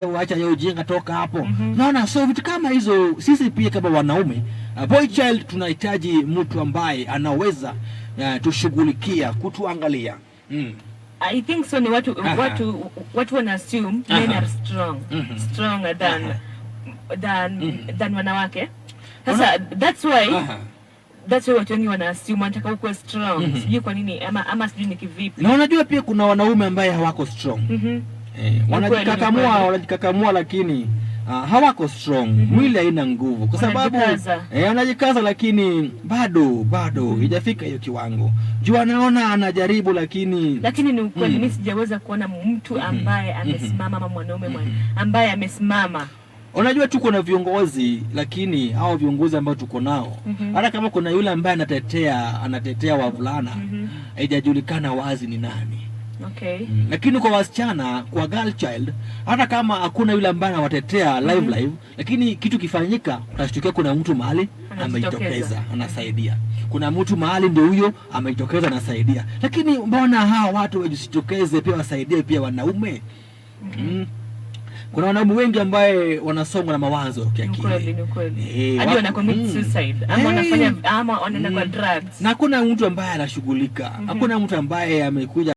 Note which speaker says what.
Speaker 1: Wacha yeye ujinga toka hapo. Naona so vitu kama hizo sisi pia kama wanaume boy child tunahitaji mtu ambaye anaweza tushughulikia kutuangalia.
Speaker 2: I think so ni watu wana assume men are stronger than wanawake. Sasa that's why watu wengi wana assume wanataka uwe strong. Sijui kwa nini ama sijui ni kivipi.
Speaker 1: Na unajua pia kuna wanaume ambaye hawako strong. Wanajikakamua lakini hawako strong. Mwili haina nguvu kwa sababu anajikaza lakini bado haijafika hiyo kiwango. Juu anaona anajaribu lakini
Speaker 2: ni ukweli mimi sijaweza kuona mtu ambaye amesimama ama mwanaume ambaye amesimama.
Speaker 1: Unajua tuko na viongozi lakini hao viongozi ambao tuko nao hata kama kuna yule ambaye anatetea wavulana haijajulikana wazi ni nani.
Speaker 2: Okay.
Speaker 1: Lakini kwa wasichana, kwa girl child, hata kama hakuna yule ambaye anawatetea live lakini kitu kifanyika utashtukia kuna mtu mahali amejitokeza anasaidia. Kuna mtu mahali ndio huyo amejitokeza anasaidia. Lakini mbona hawa watu wajitokeze pia wasaidie pia wanaume? Kuna wanaume wengi ambaye wanasongwa na mawazo kiakili.
Speaker 2: Ni kweli. Hadi wana commit suicide ama wanafanya ama wanaenda kwa drugs.
Speaker 1: Na hakuna mtu ambaye anashughulika. Hakuna mtu ambaye amekuja